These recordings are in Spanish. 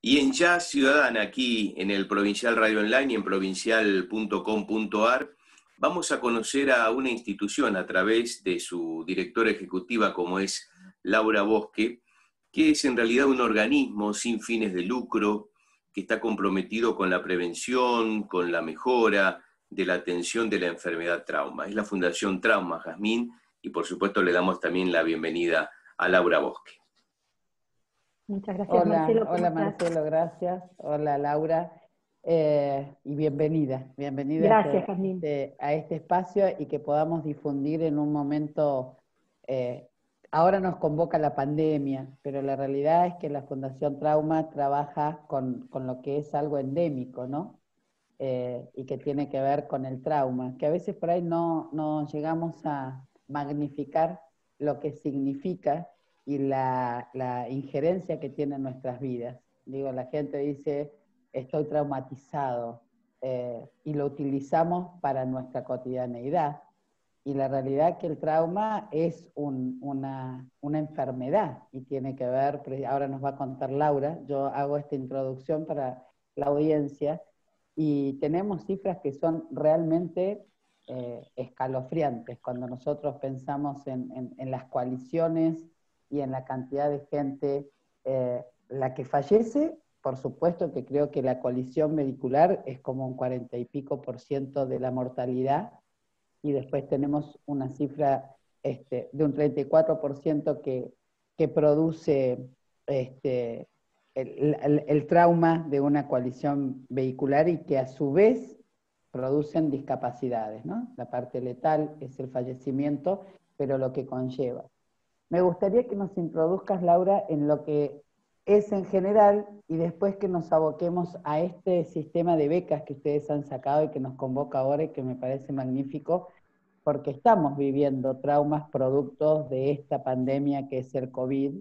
Y en Ya Ciudadana, aquí en el Provincial Radio Online y en provincial.com.ar, vamos a conocer a una institución a través de su directora ejecutiva, como es Laura Bosque, que es en realidad un organismo sin fines de lucro, que está comprometido con la prevención, con la mejora de la atención de la enfermedad trauma. Es la Fundación Trauma, Jazmín, y por supuesto le damos también la bienvenida a Laura Bosque. Muchas gracias, Marcelo. Hola Marcelo, gracias. Hola Laura, y bienvenida Gracias, Jazmín. a este espacio y que podamos difundir en un momento. Ahora nos convoca la pandemia, pero la realidad es que la Fundación Trauma trabaja con lo que es algo endémico, ¿no? Y que tiene que ver con el trauma, que a veces por ahí no llegamos a magnificar lo que significa y la injerencia que tiene en nuestras vidas. Digo, la gente dice, estoy traumatizado, y lo utilizamos para nuestra cotidianeidad. Y la realidad es que el trauma es una enfermedad y tiene que ver, ahora nos va a contar Laura, yo hago esta introducción para la audiencia, y tenemos cifras que son realmente escalofriantes cuando nosotros pensamos en las coaliciones y en la cantidad de gente, la que fallece. Por supuesto que creo que la coalición vehicular es como un 40 y pico % de la mortalidad, y después tenemos una cifra de un 34% que produce el trauma de una coalición vehicular, y que a su vez producen discapacidades, ¿no? La parte letal es el fallecimiento, pero lo que conlleva. Me gustaría que nos introduzcas, Laura, en lo que es en general, y después que nos aboquemos a este sistema de becas que ustedes han sacado y que nos convoca ahora y que me parece magnífico, porque estamos viviendo traumas productos de esta pandemia que es el COVID,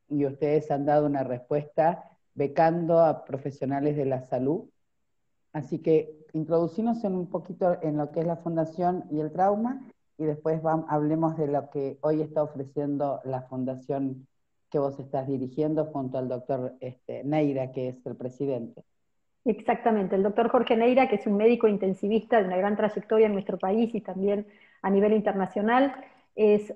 y ustedes han dado una respuesta becando a profesionales de la salud. Así que introducirnos un poquito en lo que es la Fundación y el trauma, y después hablemos de lo que hoy está ofreciendo la Fundación que vos estás dirigiendo junto al doctor Neira, que es el presidente. Exactamente, el doctor Jorge Neira, que es un médico intensivista de una gran trayectoria en nuestro país y también a nivel internacional, es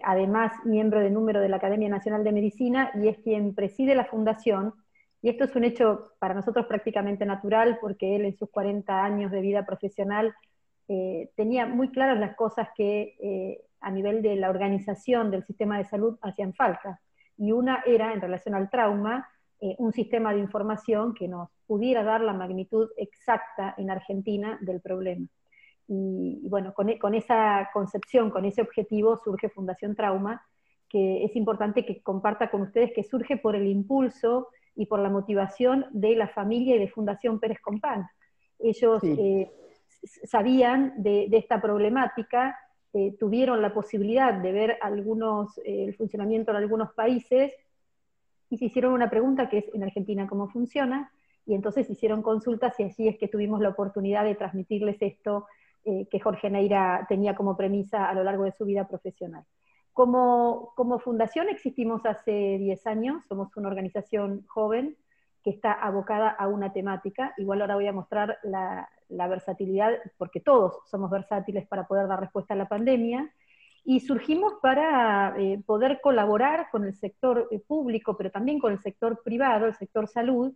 además miembro de número de la Academia Nacional de Medicina y es quien preside la fundación. Y esto es un hecho para nosotros prácticamente natural, porque él en sus 40 años de vida profesional tenía muy claras las cosas que a nivel de la organización del sistema de salud hacían falta. Y una era, en relación al trauma, un sistema de información que nos pudiera dar la magnitud exacta en Argentina del problema. Y bueno, con esa concepción, con ese objetivo surge Fundación Trauma, que es importante que comparta con ustedes que surge por el impulso y por la motivación de la familia y de Fundación Pérez Compán. Ellos sí sabían de esta problemática, tuvieron la posibilidad de ver el funcionamiento en algunos países, y se hicieron una pregunta que es en Argentina cómo funciona, y entonces hicieron consultas, y así es que tuvimos la oportunidad de transmitirles esto que Jorge Neira tenía como premisa a lo largo de su vida profesional. Como fundación existimos hace 10 años, somos una organización joven que está abocada a una temática. Igual ahora voy a mostrar la versatilidad, porque todos somos versátiles para poder dar respuesta a la pandemia, y surgimos para poder colaborar con el sector público, pero también con el sector privado, el sector salud,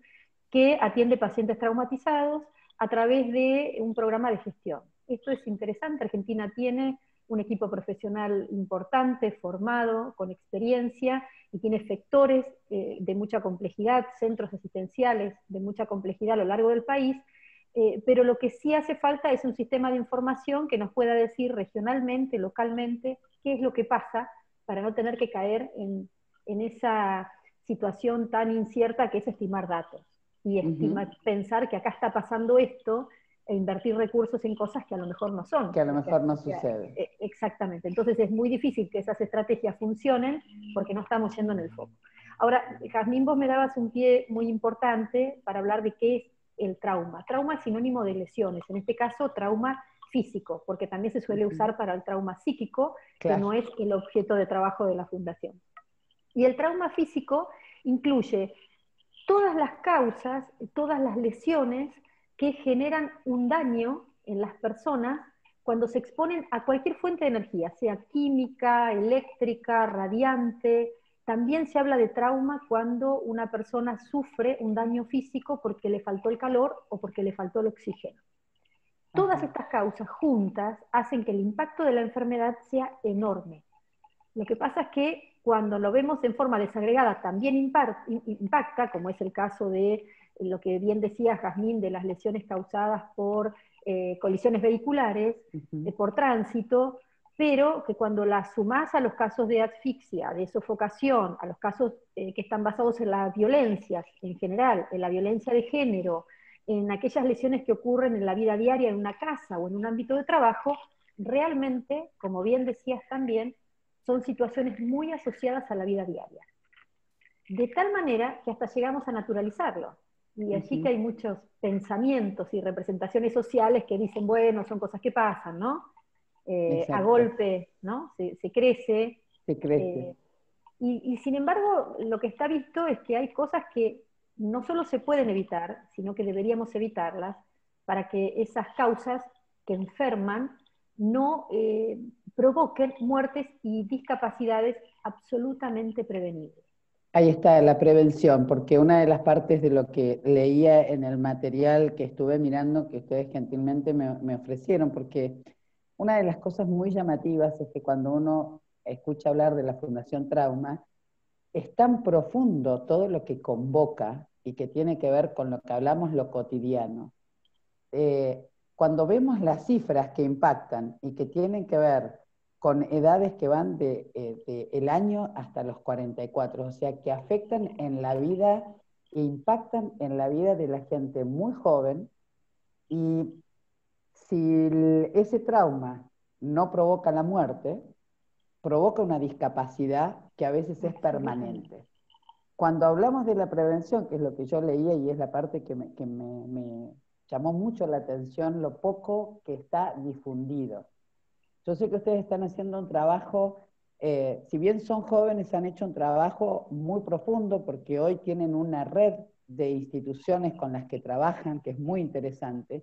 que atiende pacientes traumatizados a través de un programa de gestión. Esto es interesante. Argentina tiene un equipo profesional importante, formado, con experiencia, y tiene sectores de mucha complejidad, centros asistenciales de mucha complejidad a lo largo del país, pero lo que sí hace falta es un sistema de información que nos pueda decir regionalmente, localmente, qué es lo que pasa, para no tener que caer en esa situación tan incierta que es estimar datos, y pensar que acá está pasando esto, e invertir recursos en cosas que a lo mejor no son. Que a lo mejor no sucede. Exactamente, entonces es muy difícil que esas estrategias funcionen porque no estamos yendo en el foco. Ahora, Jazmín, vos me dabas un pie muy importante para hablar de qué es el trauma. Trauma es sinónimo de lesiones, en este caso trauma físico, porque también se suele usar para el trauma psíquico, claro, que no es el objeto de trabajo de la Fundación. Y el trauma físico incluye todas las causas, todas las lesiones que generan un daño en las personas cuando se exponen a cualquier fuente de energía, sea química, eléctrica, radiante. También se habla de trauma cuando una persona sufre un daño físico porque le faltó el calor o porque le faltó el oxígeno. Todas estas causas juntas hacen que el impacto de la enfermedad sea enorme. Lo que pasa es que cuando lo vemos en forma desagregada también impacta, como es el caso de lo que bien decía Jazmín, de las lesiones causadas por colisiones vehiculares, por tránsito, pero que cuando las sumás a los casos de asfixia, de sofocación, a los casos que están basados en las violencias en general, en la violencia de género, en aquellas lesiones que ocurren en la vida diaria en una casa o en un ámbito de trabajo, realmente, como bien decías también, son situaciones muy asociadas a la vida diaria. De tal manera que hasta llegamos a naturalizarlo. Y allí que hay muchos pensamientos y representaciones sociales que dicen, bueno, son cosas que pasan, ¿no? A golpe, ¿no? Se crece. Se crece. Y sin embargo, lo que está visto es que hay cosas que no solo se pueden evitar, sino que deberíamos evitarlas para que esas causas que enferman no provoquen muertes y discapacidades absolutamente prevenibles. Ahí está la prevención, porque una de las partes de lo que leía en el material que estuve mirando, que ustedes gentilmente me ofrecieron, porque una de las cosas muy llamativas es que cuando uno escucha hablar de la Fundación Trauma, es tan profundo todo lo que convoca y que tiene que ver con lo que hablamos, lo cotidiano. Cuando vemos las cifras que impactan y que tienen que ver con edades que van el año hasta los 44, o sea, que afectan en la vida e impactan en la vida de la gente muy joven, y si ese trauma no provoca la muerte, provoca una discapacidad que a veces es permanente. Cuando hablamos de la prevención, que es lo que yo leía y es la parte que me llamó mucho la atención, lo poco que está difundido. Yo sé que ustedes están haciendo un trabajo, si bien son jóvenes, han hecho un trabajo muy profundo porque hoy tienen una red de instituciones con las que trabajan, que es muy interesante,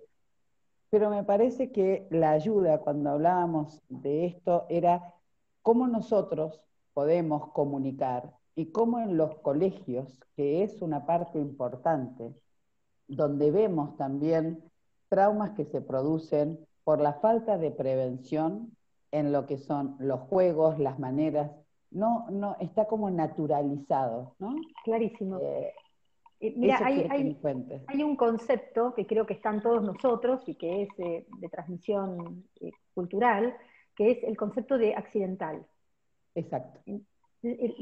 pero me parece que la ayuda, cuando hablábamos de esto, era cómo nosotros podemos comunicar y cómo en los colegios, que es una parte importante, donde vemos también traumas que se producen por la falta de prevención en lo que son los juegos, las maneras, no está como naturalizado, ¿no? Clarísimo. Mira, hay un concepto que creo que está en todos nosotros y que es de transmisión cultural, que es el concepto de accidental. Exacto.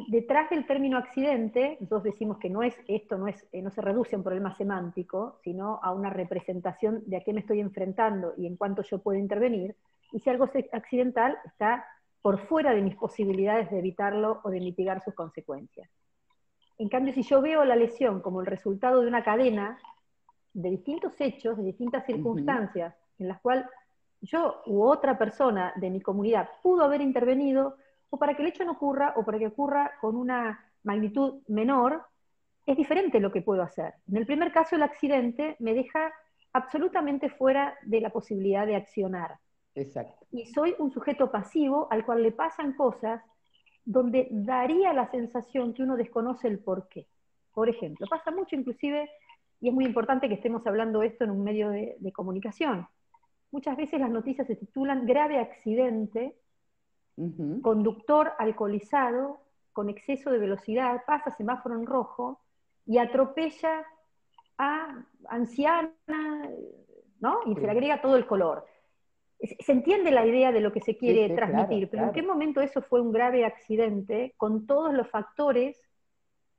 Detrás del término accidente, nosotros decimos que esto no se reduce a un problema semántico, sino a una representación de a qué me estoy enfrentando y en cuánto yo puedo intervenir, y si algo es accidental, está por fuera de mis posibilidades de evitarlo o de mitigar sus consecuencias. En cambio, si yo veo la lesión como el resultado de una cadena de distintos hechos, de distintas circunstancias, en las cuales yo u otra persona de mi comunidad pudo haber intervenido, o para que el hecho no ocurra, o para que ocurra con una magnitud menor, es diferente lo que puedo hacer. En el primer caso, el accidente me deja absolutamente fuera de la posibilidad de accionar. Exacto. Y soy un sujeto pasivo al cual le pasan cosas donde daría la sensación que uno desconoce el porqué. Por ejemplo, pasa mucho inclusive, y es muy importante que estemos hablando esto en un medio de comunicación. Muchas veces las noticias se titulan grave accidente, conductor alcoholizado, con exceso de velocidad, pasa semáforo en rojo y atropella a anciana, ¿no? Y se le agrega todo el color. Se entiende la idea de lo que se quiere transmitir, pero ¿en qué momento eso fue un grave accidente con todos los factores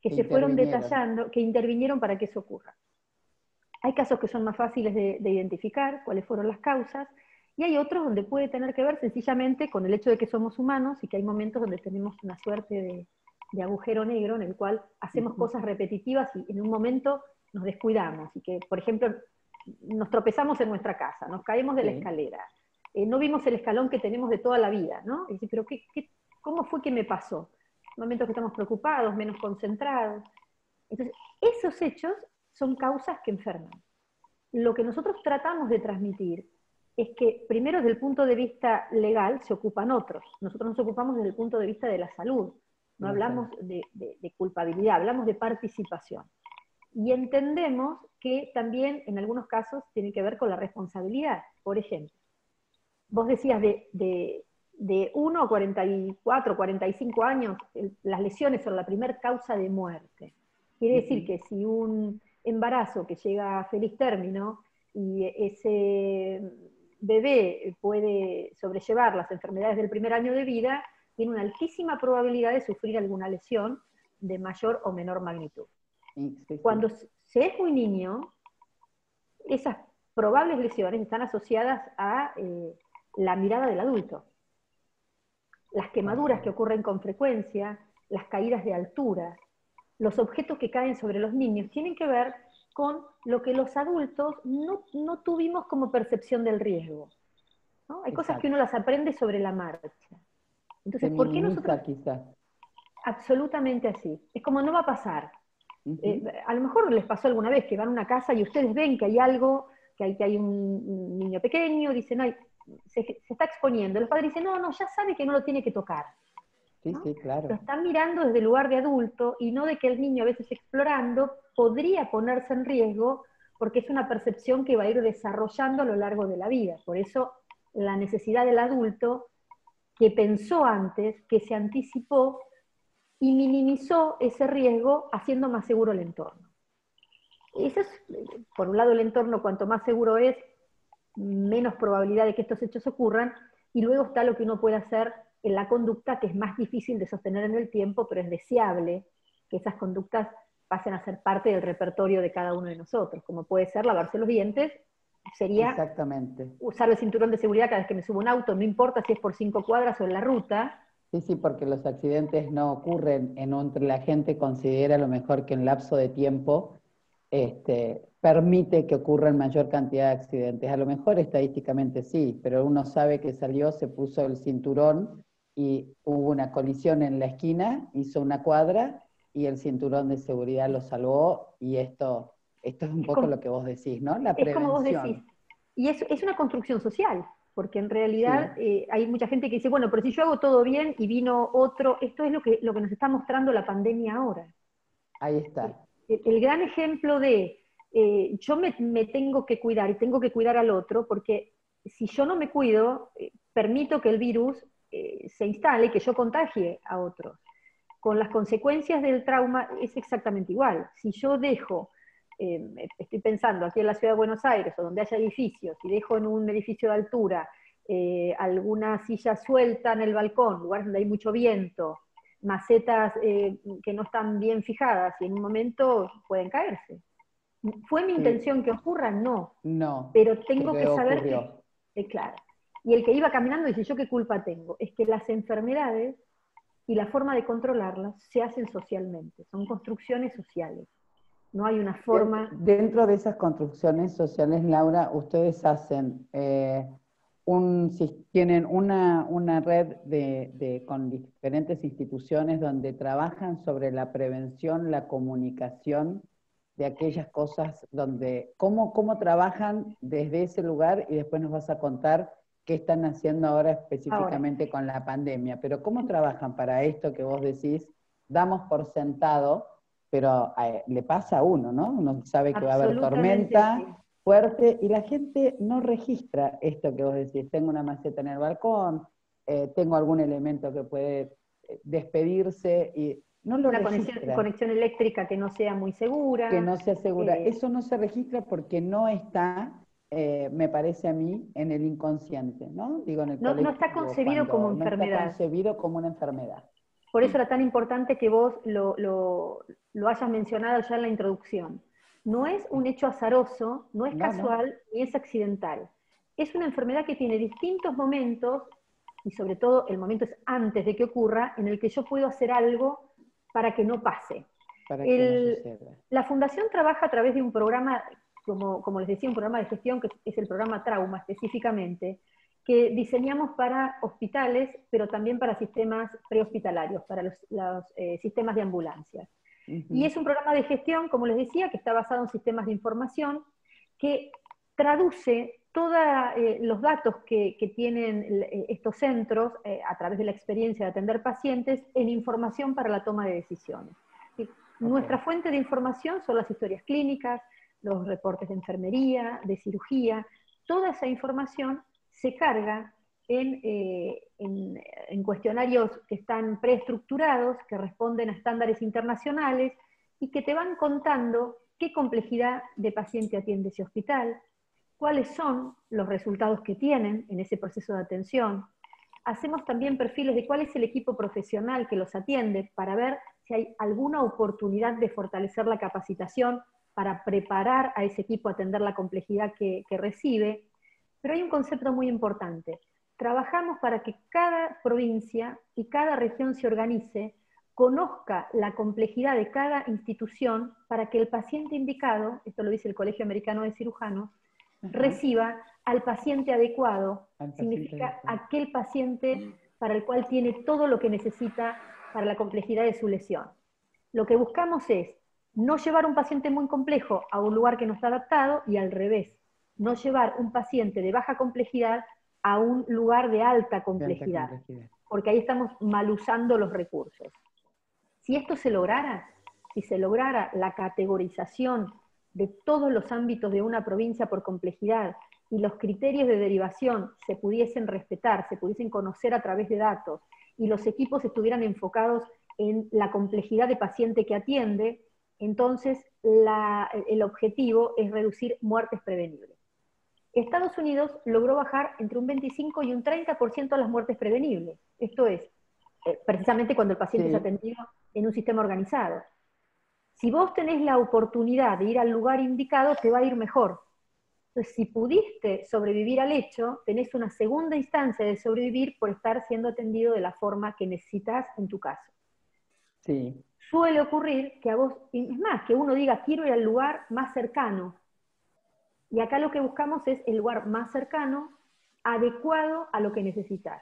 que se fueron detallando, que intervinieron para que eso ocurra? Hay casos que son más fáciles de identificar, cuáles fueron las causas, y hay otros donde puede tener que ver sencillamente con el hecho de que somos humanos y que hay momentos donde tenemos una suerte de agujero negro en el cual hacemos cosas repetitivas y en un momento nos descuidamos, y que, por ejemplo, nos tropezamos en nuestra casa, nos caemos de la escalera, no vimos el escalón que tenemos de toda la vida, ¿no? Y dice, pero ¿cómo fue que me pasó? Momentos que estamos preocupados, menos concentrados. Entonces, esos hechos son causas que enferman. Lo que nosotros tratamos de transmitir es que, primero, desde el punto de vista legal, se ocupan otros. Nosotros nos ocupamos desde el punto de vista de la salud. No hablamos de culpabilidad, hablamos de participación. Y entendemos que también, en algunos casos, tiene que ver con la responsabilidad. Por ejemplo, vos decías de 1 a 44, 45 años, las lesiones son la primer causa de muerte. Quiere decir que si un embarazo que llega a feliz término y ese bebé puede sobrellevar las enfermedades del primer año de vida, tiene una altísima probabilidad de sufrir alguna lesión de mayor o menor magnitud. Cuando se es muy niño, esas probables lesiones están asociadas a la mirada del adulto. Las quemaduras que ocurren con frecuencia, las caídas de altura, los objetos que caen sobre los niños, tienen que ver con lo que los adultos no tuvimos como percepción del riesgo, ¿no? Hay cosas que uno las aprende sobre la marcha. Entonces, ¿por qué nosotros? Quizás. Absolutamente así. Es como no va a pasar. A lo mejor les pasó alguna vez que van a una casa y ustedes ven que hay algo, que hay un niño pequeño, dicen, ay, se está exponiendo. Los padres dicen, no, ya sabe que no lo tiene que tocar. ¿No? Sí, claro. Lo están mirando desde el lugar de adulto y no de que el niño a veces explorando podría ponerse en riesgo porque es una percepción que va a ir desarrollando a lo largo de la vida. Por eso la necesidad del adulto que pensó antes, que se anticipó y minimizó ese riesgo haciendo más seguro el entorno. Eso es, por un lado, el entorno cuanto más seguro es, menos probabilidad de que estos hechos ocurran, y luego está lo que uno puede hacer en la conducta, que es más difícil de sostener en el tiempo, pero es deseable que esas conductas pasen a ser parte del repertorio de cada uno de nosotros, como puede ser lavarse los dientes, sería usar el cinturón de seguridad cada vez que me subo a un auto, no importa si es por 5 cuadras o en la ruta. Sí, porque los accidentes no ocurren en donde la gente considera a lo mejor que en lapso de tiempo permite que ocurran mayor cantidad de accidentes. A lo mejor estadísticamente sí, pero uno sabe que salió, se puso el cinturón y hubo una colisión en la esquina, hizo una cuadra y el cinturón de seguridad lo salvó, y esto es un poco lo que vos decís, ¿no? La prevención. Es como vos decís. Y es una construcción social, porque en realidad hay mucha gente que dice, bueno, pero si yo hago todo bien y vino otro, esto es lo que nos está mostrando la pandemia ahora. Ahí está. El gran ejemplo de yo me tengo que cuidar y tengo que cuidar al otro, porque si yo no me cuido, permito que el virus se instale y que yo contagie a otros. Con las consecuencias del trauma es exactamente igual. Si yo dejo, estoy pensando aquí en la ciudad de Buenos Aires, o donde haya edificios, y dejo en un edificio de altura alguna silla suelta en el balcón, lugares donde hay mucho viento, macetas que no están bien fijadas, y en un momento pueden caerse. ¿Fue mi intención que ocurra? No. No. Pero tengo que saber que, claro. Y el que iba caminando dice, ¿yo qué culpa tengo? Es que las enfermedades y la forma de controlarlas se hacen socialmente, son construcciones sociales. No hay una forma... Dentro de esas construcciones sociales, Laura, ustedes hacen, tienen una red con diferentes instituciones donde trabajan sobre la prevención, la comunicación de aquellas cosas donde, cómo trabajan desde ese lugar, y después nos vas a contar qué están haciendo ahora específicamente con la pandemia. Pero ¿cómo trabajan para esto que vos decís? Damos por sentado, pero le pasa a uno, ¿no? Uno sabe que va a haber tormenta fuerte y la gente no registra esto que vos decís. Tengo una maceta en el balcón, tengo algún elemento que puede despedirse y no lo registra. Una conexión eléctrica que no sea muy segura. Que no sea segura. Eso no se registra porque no está... me parece a mí, en el inconsciente, ¿no? Digo, en el colectivo, no está concebido como enfermedad. No está concebido como una enfermedad. Por eso era tan importante que vos lo hayas mencionado ya en la introducción. No es un hecho azaroso, no es casual, ni es accidental. Es una enfermedad que tiene distintos momentos, y sobre todo el momento es antes de que ocurra, en el que yo puedo hacer algo para que no pase. Para que no suceda. La Fundación trabaja a través de un programa, como les decía, un programa de gestión que es el programa Trauma específicamente, que diseñamos para hospitales, pero también para sistemas prehospitalarios, para los sistemas de ambulancias. Y es un programa de gestión, como les decía, que está basado en sistemas de información, que traduce todos los datos que tienen estos centros a través de la experiencia de atender pacientes en información para la toma de decisiones. Nuestra fuente de información son las historias clínicas, los reportes de enfermería, de cirugía. Toda esa información se carga en cuestionarios que están preestructurados, que responden a estándares internacionales y que te van contando qué complejidad de paciente atiende ese hospital, cuáles son los resultados que tienen en ese proceso de atención. Hacemos también perfiles de cuál es el equipo profesional que los atiende para ver si hay alguna oportunidad de fortalecer la capacitación para preparar a ese equipo a atender la complejidad que recibe. Pero hay un concepto muy importante. Trabajamos para que cada provincia y cada región se organice, conozca la complejidad de cada institución para que el paciente indicado, esto lo dice el Colegio Americano de Cirujanos, reciba al paciente adecuado, significa aquel paciente para el cual tiene todo lo que necesita para la complejidad de su lesión. Lo que buscamos es no llevar un paciente muy complejo a un lugar que no está adaptado y al revés, no llevar un paciente de baja complejidad a un lugar de alta complejidad, porque ahí estamos mal usando los recursos. Si esto se lograra, si se lograra la categorización de todos los ámbitos de una provincia por complejidad y los criterios de derivación se pudiesen respetar, se pudiesen conocer a través de datos y los equipos estuvieran enfocados en la complejidad de paciente que atiende, entonces el objetivo es reducir muertes prevenibles. Estados Unidos logró bajar entre un 25 y un 30% las muertes prevenibles. Esto es, precisamente cuando el paciente es atendido en un sistema organizado. Si vos tenés la oportunidad de ir al lugar indicado, te va a ir mejor. Entonces, si pudiste sobrevivir al hecho, tenés una segunda instancia de sobrevivir por estar siendo atendido de la forma que necesitas en tu caso. Sí. Suele ocurrir que a vos, es más, que uno diga, quiero ir al lugar más cercano. Y acá lo que buscamos es el lugar más cercano, adecuado a lo que necesitas.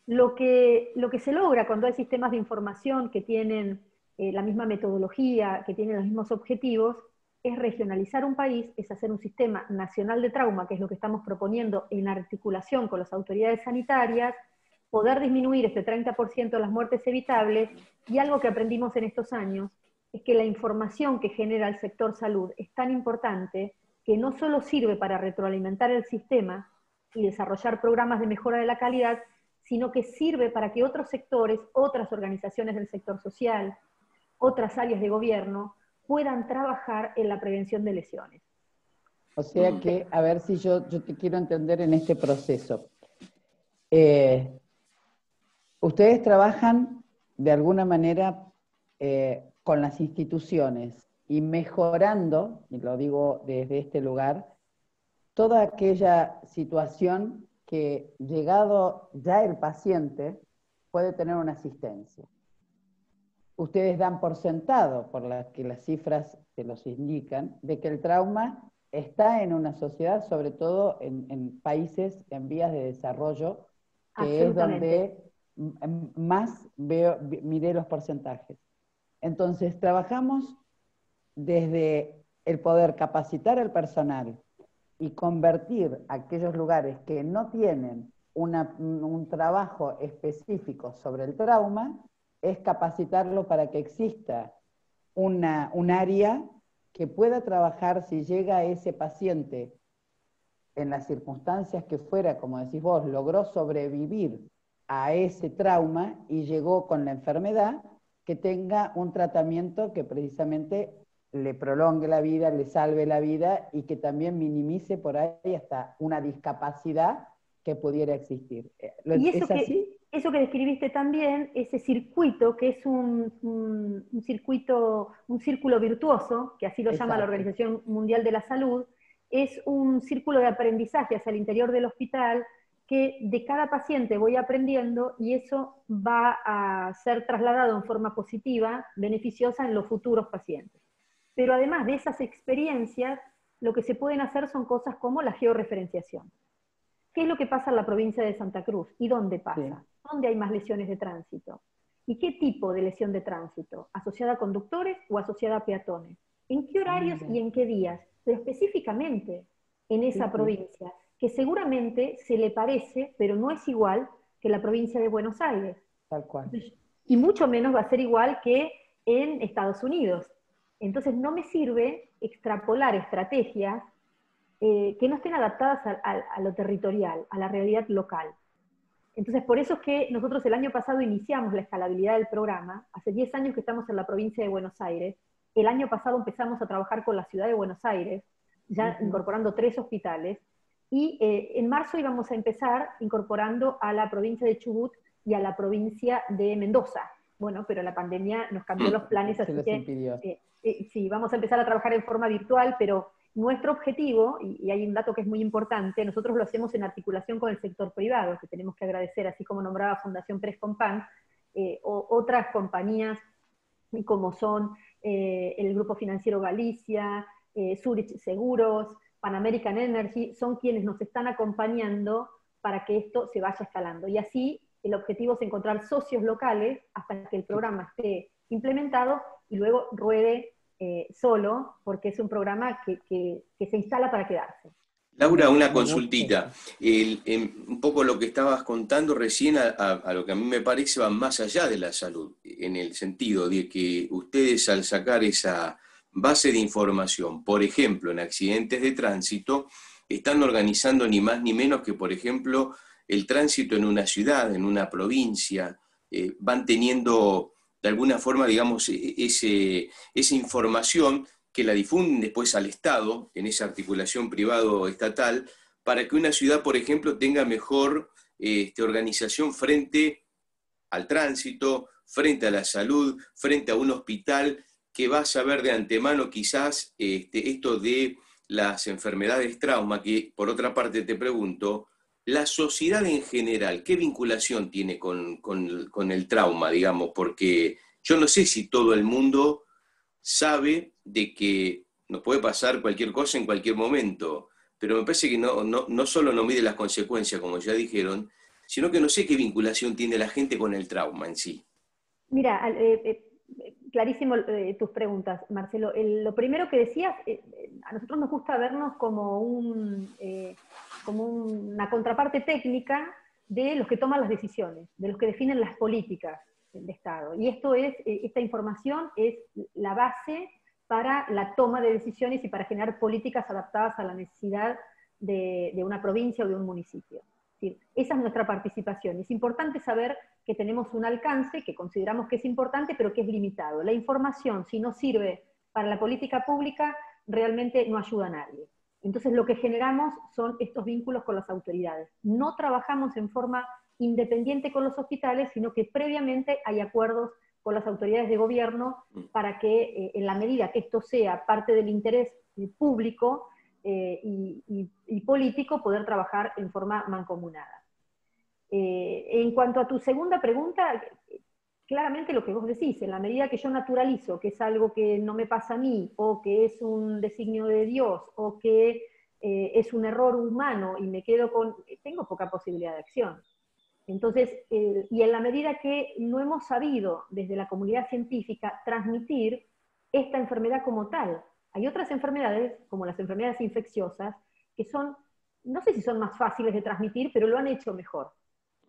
Lo que se logra cuando hay sistemas de información que tienen la misma metodología, que tienen los mismos objetivos, es regionalizar un país, es hacer un sistema nacional de trauma, que es lo que estamos proponiendo en articulación con las autoridades sanitarias, poder disminuir este 30% de las muertes evitables, y algo que aprendimos en estos años es que la información que genera el sector salud es tan importante que no solo sirve para retroalimentar el sistema y desarrollar programas de mejora de la calidad, sino que sirve para que otros sectores, otras organizaciones del sector social, otras áreas de gobierno, puedan trabajar en la prevención de lesiones. O sea que, a ver si yo te quiero entender en este proceso. Ustedes trabajan de alguna manera con las instituciones y mejorando, y lo digo desde este lugar, toda aquella situación que llegado ya el paciente puede tener una asistencia. Ustedes dan por sentado, por la que las cifras se los indican, de que el trauma está en una sociedad, sobre todo en países en vías de desarrollo, que es donde más miré los porcentajes. Entonces, trabajamos desde el poder capacitar al personal y convertir aquellos lugares que no tienen un trabajo específico sobre el trauma, es capacitarlo para que exista un área que pueda trabajar si llega ese paciente en las circunstancias que fuera, como decís vos, logró sobrevivir a ese trauma y llegó con la enfermedad, que tenga un tratamiento que precisamente le prolongue la vida, le salve la vida y que también minimice por ahí hasta una discapacidad que pudiera existir. ¿Es así? Eso que describiste también, ese circuito, que es un círculo virtuoso, que así lo llama la Organización Mundial de la Salud, es un círculo de aprendizaje hacia el interior del hospital, que de cada paciente voy aprendiendo y eso va a ser trasladado en forma positiva, beneficiosa en los futuros pacientes. Pero además de esas experiencias, lo que se pueden hacer son cosas como la georreferenciación. ¿Qué es lo que pasa en la provincia de Santa Cruz? ¿Y dónde pasa? ¿Dónde hay más lesiones de tránsito? ¿Y qué tipo de lesión de tránsito? ¿Asociada a conductores o asociada a peatones? ¿En qué horarios y en qué días? Pero específicamente en esa provincia, que seguramente se le parece, pero no es igual que la provincia de Buenos Aires. Tal cual. Y mucho menos va a ser igual que en Estados Unidos. Entonces no me sirve extrapolar estrategias que no estén adaptadas a lo territorial, a la realidad local. Entonces, por eso es que nosotros el año pasado iniciamos la escalabilidad del programa. Hace 10 años que estamos en la provincia de Buenos Aires. El año pasado empezamos a trabajar con la ciudad de Buenos Aires, ya incorporando 3 hospitales. Y en marzo íbamos a empezar incorporando a la provincia de Chubut y a la provincia de Mendoza. Bueno, pero la pandemia nos cambió los planes, así que sí, vamos a empezar a trabajar en forma virtual, pero nuestro objetivo, y hay un dato que es muy importante, nosotros lo hacemos en articulación con el sector privado, que tenemos que agradecer, así como nombraba Fundación Prescompan, o otras compañías como son el Grupo Financiero Galicia, Zurich Seguros, Pan American Energy, son quienes nos están acompañando para que esto se vaya escalando. Y así el objetivo es encontrar socios locales hasta que el programa esté implementado y luego ruede solo, porque es un programa que se instala para quedarse. Laura, una consultita. Un poco lo que estabas contando recién a lo que a mí me parece va más allá de la salud, en el sentido de que ustedes al sacar esa base de información, por ejemplo, en accidentes de tránsito, están organizando ni más ni menos que, por ejemplo, el tránsito en una ciudad, en una provincia, van teniendo de alguna forma, digamos, esa información que la difunden después al Estado, en esa articulación privado-estatal, para que una ciudad, por ejemplo, tenga mejor organización frente al tránsito, frente a la salud, frente a un hospital, que va a saber de antemano quizás esto de las enfermedades trauma, que por otra parte te pregunto, la sociedad en general, ¿qué vinculación tiene con el trauma, digamos? Porque yo no sé si todo el mundo sabe de que nos puede pasar cualquier cosa en cualquier momento, pero me parece que no solo no mide las consecuencias, como ya dijeron, sino que no sé qué vinculación tiene la gente con el trauma en sí. Mira, clarísimo tus preguntas, Marcelo. Lo primero que decías, a nosotros nos gusta vernos como una contraparte técnica de los que toman las decisiones, de los que definen las políticas del Estado. Y esta información es la base para la toma de decisiones y para generar políticas adaptadas a la necesidad de una provincia o de un municipio. Es decir, esa es nuestra participación. Es importante saber que tenemos un alcance, que consideramos que es importante, pero que es limitado. La información, si no sirve para la política pública, realmente no ayuda a nadie. Entonces lo que generamos son estos vínculos con las autoridades. No trabajamos en forma independiente con los hospitales, sino que previamente hay acuerdos con las autoridades de gobierno para que en la medida que esto sea parte del interés público y político, poder trabajar en forma mancomunada. En cuanto a tu segunda pregunta, claramente lo que vos decís, en la medida que yo naturalizo que es algo que no me pasa a mí, o que es un designio de Dios, o que es un error humano y me quedo tengo poca posibilidad de acción. Entonces, y en la medida que no hemos sabido desde la comunidad científica transmitir esta enfermedad como tal, hay otras enfermedades, como las enfermedades infecciosas, que son, no sé si son más fáciles de transmitir, pero lo han hecho mejor.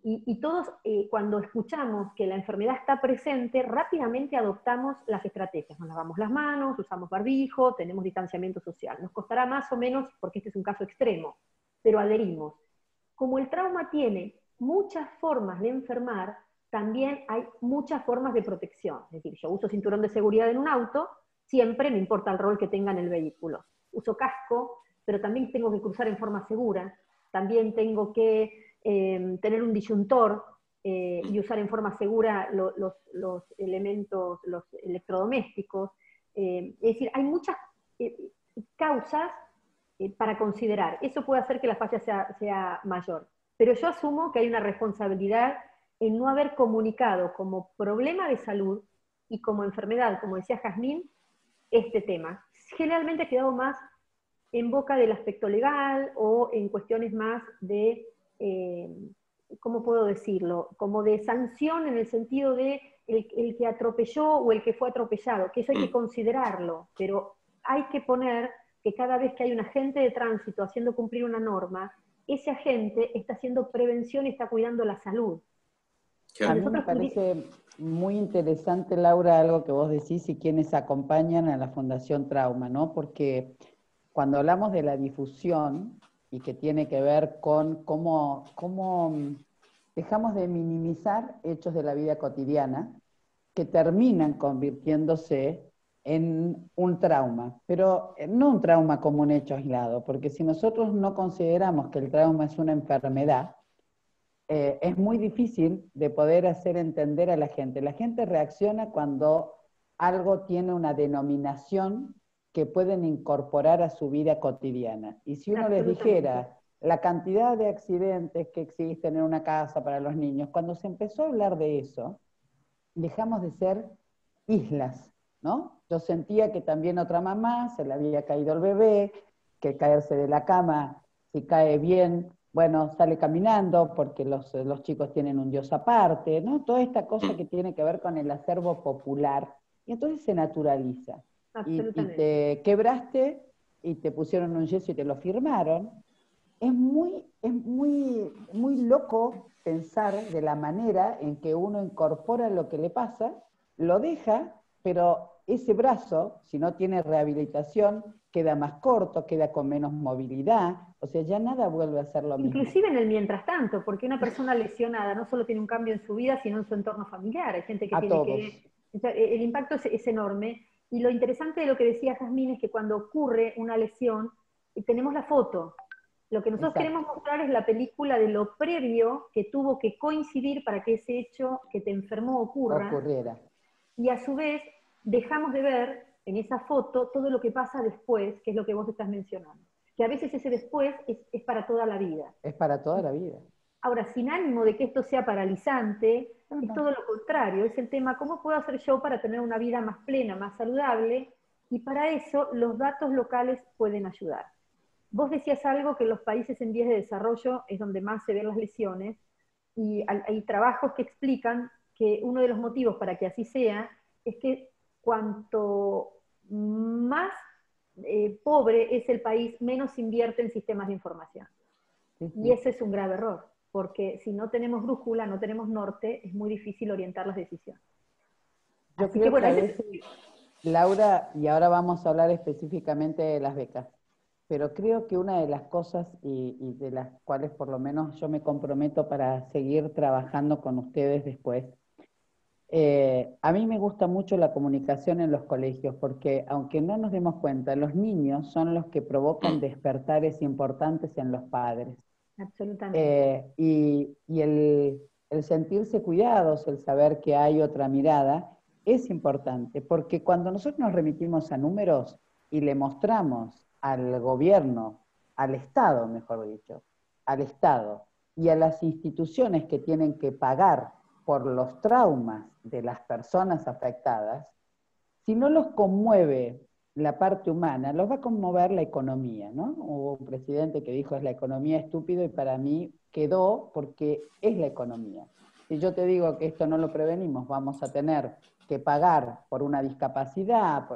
Y todos, cuando escuchamos que la enfermedad está presente, rápidamente adoptamos las estrategias. Nos lavamos las manos, usamos barbijo, tenemos distanciamiento social. Nos costará más o menos, porque este es un caso extremo, pero adherimos. Como el trauma tiene muchas formas de enfermar, también hay muchas formas de protección. Es decir, yo uso cinturón de seguridad en un auto, siempre me importa el rol que tenga en el vehículo. Uso casco, pero también tengo que cruzar en forma segura, también tengo que tener un disyuntor y usar en forma segura los elementos, los electrodomésticos. Es decir, hay muchas causas para considerar. Eso puede hacer que la falla sea mayor. Pero yo asumo que hay una responsabilidad en no haber comunicado como problema de salud y como enfermedad, como decía Jazmín, este tema. Generalmente ha quedado más en boca del aspecto legal o en cuestiones más de ¿cómo puedo decirlo? Como de sanción en el sentido de el que atropelló o el que fue atropellado, que eso hay que considerarlo, pero hay que poner que cada vez que hay un agente de tránsito haciendo cumplir una norma, ese agente está haciendo prevención y está cuidando la salud. A mí me parece muy interesante, Laura, algo que vos decís y quienes acompañan a la Fundación Trauma, ¿no? Porque cuando hablamos de la difusión y que tiene que ver con cómo dejamos de minimizar hechos de la vida cotidiana que terminan convirtiéndose en un trauma, pero no un trauma como un hecho aislado, porque si nosotros no consideramos que el trauma es una enfermedad, es muy difícil de poder hacer entender a la gente. La gente reacciona cuando algo tiene una denominación que pueden incorporar a su vida cotidiana. Y si uno les dijera la cantidad de accidentes que existen en una casa para los niños, cuando se empezó a hablar de eso, dejamos de ser islas, ¿no? Yo sentía que también otra mamá se le había caído el bebé, que caerse de la cama, si cae bien, bueno, sale caminando porque los chicos tienen un Dios aparte, ¿no? Toda esta cosa que tiene que ver con el acervo popular, y entonces se naturaliza. Y te quebraste y te pusieron un yeso y te lo firmaron. Es muy loco pensar de la manera en que uno incorpora lo que le pasa, lo deja, pero ese brazo, si no tiene rehabilitación, queda más corto, queda con menos movilidad, o sea, ya nada vuelve a ser lo mismo. Inclusive en el mientras tanto, porque una persona lesionada no solo tiene un cambio en su vida, sino en su entorno familiar. Hay gente que tiene que... El impacto es enorme. Y lo interesante de lo que decía Jazmín es que cuando ocurre una lesión, tenemos la foto. Lo que nosotros queremos mostrar es la película de lo previo que tuvo que coincidir para que ese hecho que te enfermó ocurriera. Y a su vez, dejamos de ver en esa foto todo lo que pasa después, que es lo que vos estás mencionando. Que a veces ese después es para toda la vida. Es para toda la vida. Ahora, sin ánimo de que esto sea paralizante, es todo lo contrario, es el tema, ¿cómo puedo hacer yo para tener una vida más plena, más saludable? Y para eso los datos locales pueden ayudar. Vos decías algo que en los países en vías de desarrollo es donde más se ven las lesiones, y hay trabajos que explican que uno de los motivos para que así sea es que cuanto más pobre es el país, menos invierte en sistemas de información. Y ese es un grave error, porque si no tenemos brújula, no tenemos norte, es muy difícil orientar las decisiones. Yo creo que a veces, Laura, y ahora vamos a hablar específicamente de las becas, pero creo que una de las cosas y de las cuales por lo menos yo me comprometo para seguir trabajando con ustedes después, a mí me gusta mucho la comunicación en los colegios, porque aunque no nos demos cuenta, los niños son los que provocan despertares importantes en los padres. Absolutamente. Y el sentirse cuidados, el saber que hay otra mirada, es importante, porque cuando nosotros nos remitimos a números y le mostramos al gobierno, al Estado, mejor dicho, al Estado y a las instituciones que tienen que pagar por los traumas de las personas afectadas, si no los conmueve la parte humana, los va a conmover la economía, ¿no? Hubo un presidente que dijo es la economía estúpido y para mí quedó porque es la economía. Si yo te digo que esto no lo prevenimos, vamos a tener que pagar por una discapacidad,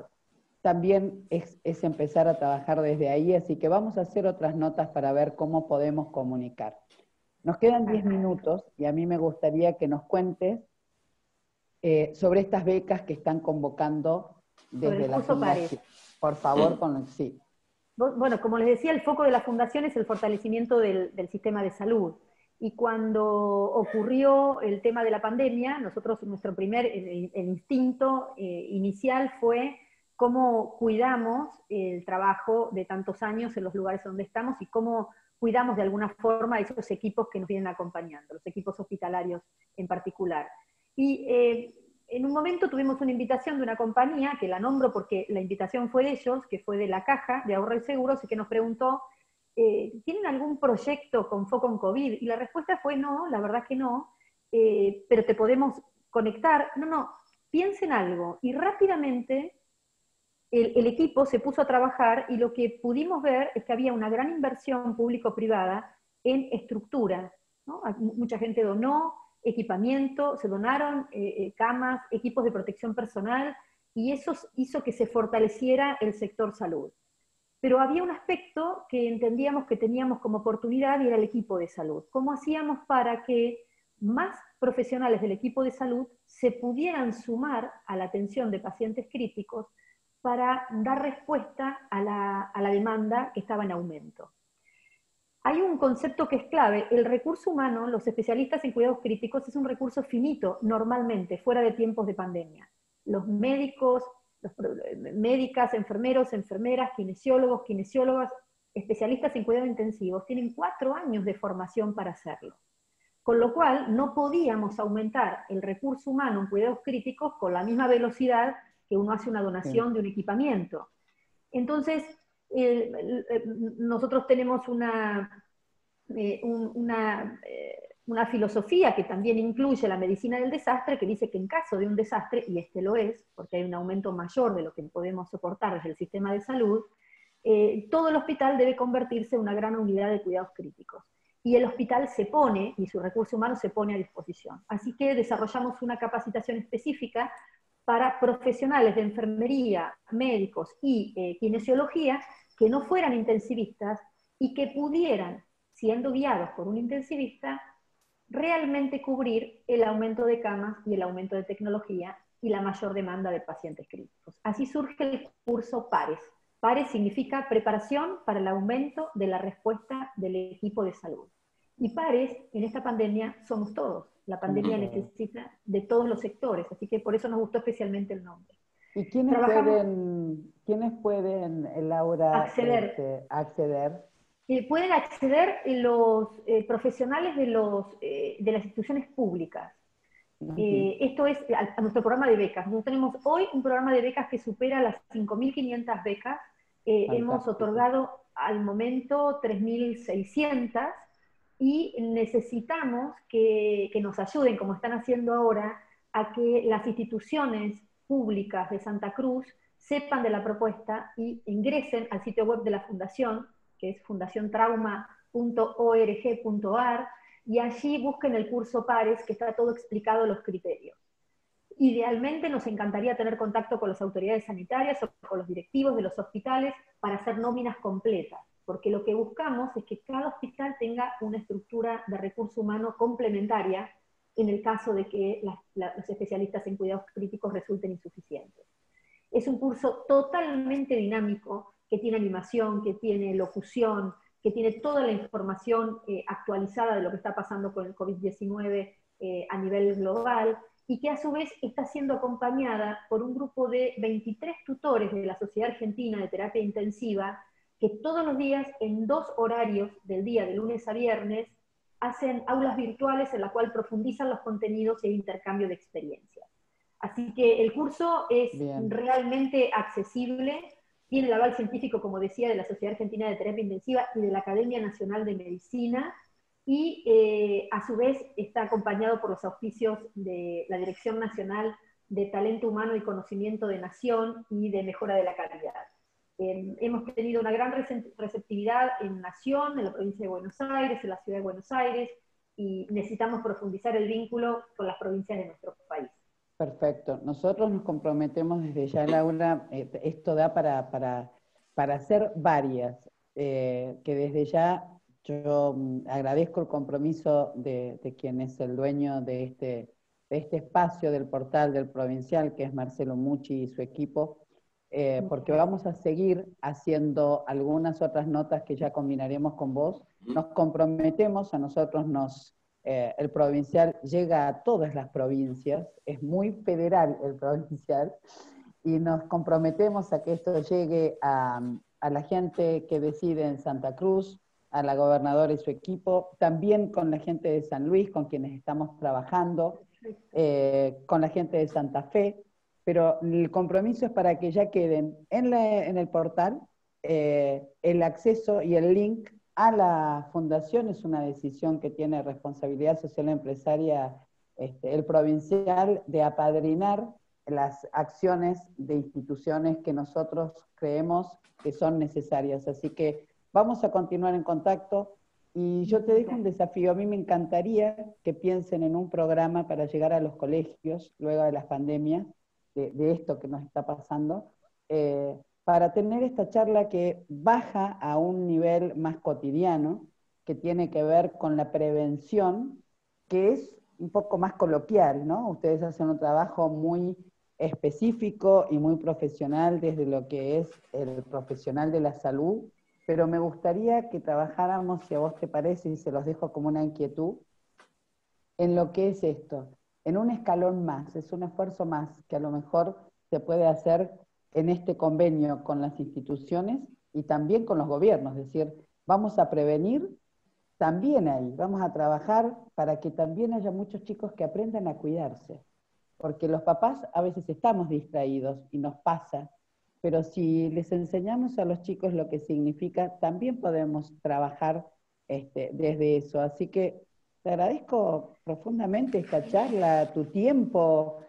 también es empezar a trabajar desde ahí, así que vamos a hacer otras notas para ver cómo podemos comunicar. Nos quedan 10 minutos y a mí me gustaría que nos cuentes sobre estas becas que están convocando desde la Fundación. Por favor, sí. Bueno, como les decía, el foco de la Fundación es el fortalecimiento del sistema de salud. Y cuando ocurrió el tema de la pandemia, nosotros, nuestro el instinto inicial fue cómo cuidamos el trabajo de tantos años en los lugares donde estamos y cómo cuidamos de alguna forma esos equipos que nos vienen acompañando, los equipos hospitalarios en particular. Y en un momento tuvimos una invitación de una compañía, que la nombro porque la invitación fue de ellos, que fue de la Caja de Ahorro y Seguros, y que nos preguntó, ¿tienen algún proyecto con foco en COVID? Y la respuesta fue no, la verdad que no, pero te podemos conectar. No, piensen algo. Y rápidamente el equipo se puso a trabajar y lo que pudimos ver es que había una gran inversión público-privada en estructura, ¿no? Mucha gente donó equipamiento, se donaron camas, equipos de protección personal, y eso hizo que se fortaleciera el sector salud. Pero había un aspecto que entendíamos que teníamos como oportunidad y era el equipo de salud. ¿Cómo hacíamos para que más profesionales del equipo de salud se pudieran sumar a la atención de pacientes críticos para dar respuesta a la demanda que estaba en aumento? Hay un concepto que es clave: el recurso humano, los especialistas en cuidados críticos, es un recurso finito normalmente, fuera de tiempos de pandemia. Los médicos, médicas, enfermeros, enfermeras, kinesiólogos, kinesiólogas, especialistas en cuidados intensivos, tienen 4 años de formación para hacerlo. Con lo cual, no podíamos aumentar el recurso humano en cuidados críticos con la misma velocidad que uno hace una donación de un equipamiento. Entonces, nosotros tenemos una filosofía que también incluye la medicina del desastre, que dice que en caso de un desastre, y este lo es, porque hay un aumento mayor de lo que podemos soportar desde el sistema de salud, todo el hospital debe convertirse en una gran unidad de cuidados críticos. Y el hospital se pone, y su recurso humano se pone a disposición. Así que desarrollamos una capacitación específica para profesionales de enfermería, médicos y kinesiología que no fueran intensivistas y que pudieran, siendo guiados por un intensivista, realmente cubrir el aumento de camas y el aumento de tecnología y la mayor demanda de pacientes críticos. Así surge el curso PARES. PARES significa preparación para el aumento de la respuesta del equipo de salud. Y PARES, en esta pandemia, somos todos. La pandemia necesita de todos los sectores, así que por eso nos gustó especialmente el nombre. ¿Y quiénes pueden, Laura, acceder? Pueden acceder los profesionales de las instituciones públicas. Esto es a nuestro programa de becas. Nosotros tenemos hoy un programa de becas que supera las 5.500 becas. Hemos otorgado al momento 3.600 y necesitamos que nos ayuden, como están haciendo ahora, a que las instituciones públicas de Santa Cruz sepan de la propuesta y ingresen al sitio web de la Fundación, que es fundaciontrauma.org.ar, y allí busquen el curso PARES, que está todo explicado los criterios. Idealmente nos encantaría tener contacto con las autoridades sanitarias o con los directivos de los hospitales para hacer nóminas completas, porque lo que buscamos es que cada hospital tenga una estructura de recurso humano complementaria en el caso de que los especialistas en cuidados críticos resulten insuficientes. Es un curso totalmente dinámico, que tiene animación, que tiene locución, que tiene toda la información actualizada de lo que está pasando con el COVID-19 a nivel global, y que a su vez está siendo acompañada por un grupo de 23 tutores de la Sociedad Argentina de Terapia Intensiva, que todos los días, en 2 horarios del día, de lunes a viernes, hacen aulas virtuales en la cual profundizan los contenidos y el intercambio de experiencias. Así que el curso es realmente accesible, tiene el aval científico, como decía, de la Sociedad Argentina de Terapia Intensiva y de la Academia Nacional de Medicina, y a su vez está acompañado por los auspicios de la Dirección Nacional de Talento Humano y Conocimiento de Nación y de Mejora de la Calidad. Hemos tenido una gran receptividad en Nación, en la provincia de Buenos Aires, en la ciudad de Buenos Aires, y necesitamos profundizar el vínculo con las provincias de nuestro país. Perfecto. Nosotros nos comprometemos desde ya, Laura, esto da para hacer varias, que desde ya yo agradezco el compromiso de quien es el dueño de este espacio del portal del Provincial, que es Marcelo Mucci y su equipo, porque vamos a seguir haciendo algunas otras notas que ya combinaremos con vos. Nos comprometemos, a nosotros el Provincial llega a todas las provincias, es muy federal el Provincial, y nos comprometemos a que esto llegue a la gente que decide en Santa Cruz, a la gobernadora y su equipo, también con la gente de San Luis, con quienes estamos trabajando, con la gente de Santa Fe, pero el compromiso es para que ya queden en el portal el acceso y el link a la fundación. Es una decisión que tiene responsabilidad social empresaria el Provincial de apadrinar las acciones de instituciones que nosotros creemos que son necesarias. Así que vamos a continuar en contacto. Y yo te dejo un desafío. A mí me encantaría que piensen en un programa para llegar a los colegios, luego de las pandemias, de esto que nos está pasando, para tener esta charla que baja a un nivel más cotidiano, que tiene que ver con la prevención, que es un poco más coloquial, ¿no? Ustedes hacen un trabajo muy específico y muy profesional desde lo que es el profesional de la salud, pero me gustaría que trabajáramos, si a vos te parece, y se los dejo como una inquietud, en lo que es esto, en un escalón más, es un esfuerzo más que a lo mejor se puede hacer en este convenio con las instituciones y también con los gobiernos, es decir, vamos a prevenir también ahí, vamos a trabajar para que también haya muchos chicos que aprendan a cuidarse, porque los papás a veces estamos distraídos y nos pasa, pero si les enseñamos a los chicos lo que significa, también podemos trabajar desde eso. Así que te agradezco profundamente esta charla, tu tiempo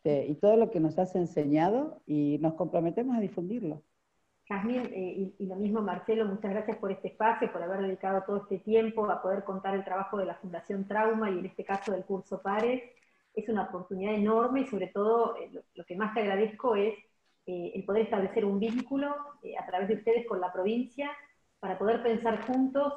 y todo lo que nos has enseñado, y nos comprometemos a difundirlo. Jazmín, y lo mismo Marcelo, muchas gracias por este espacio, por haber dedicado todo este tiempo a poder contar el trabajo de la Fundación Trauma y en este caso del curso Pares. Es una oportunidad enorme y sobre todo lo que más te agradezco es el poder establecer un vínculo a través de ustedes con la provincia para poder pensar juntos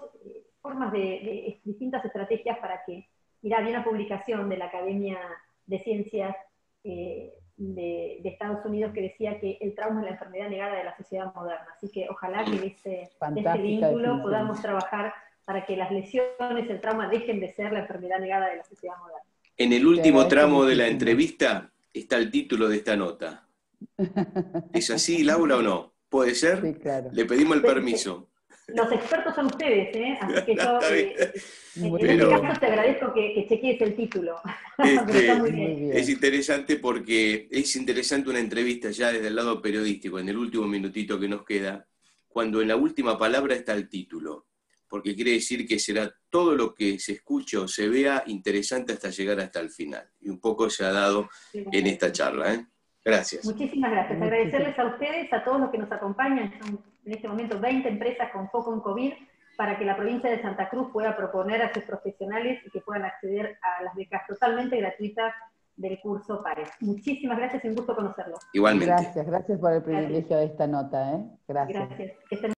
formas de distintas estrategias para que, mirá, había una publicación de la Academia de Ciencias de Estados Unidos que decía que el trauma es la enfermedad negada de la sociedad moderna, así que ojalá que de este vínculo podamos trabajar para que las lesiones, el trauma dejen de ser la enfermedad negada de la sociedad moderna. En el último tramo de la entrevista está el título de esta nota. ¿Es así, Laura, o no? ¿Puede ser? Sí, claro. Le pedimos el permiso. Los expertos son ustedes, ¿eh? Así que yo, en este caso te agradezco que chequees el título. Está muy bien. Es interesante porque es interesante una entrevista ya desde el lado periodístico, en el último minutito que nos queda, cuando en la última palabra está el título, porque quiere decir que será todo lo que se escuche o se vea interesante hasta llegar hasta el final. Y un poco se ha dado en esta charla, ¿eh? Gracias. Muchísimas gracias. Agradecerles a ustedes, a todos los que nos acompañan. Son en este momento 20 empresas con foco en COVID para que la provincia de Santa Cruz pueda proponer a sus profesionales y que puedan acceder a las becas totalmente gratuitas del curso Pares. Muchísimas gracias y un gusto conocerlos. Igualmente. Gracias por el privilegio de esta nota. Gracias. Gracias.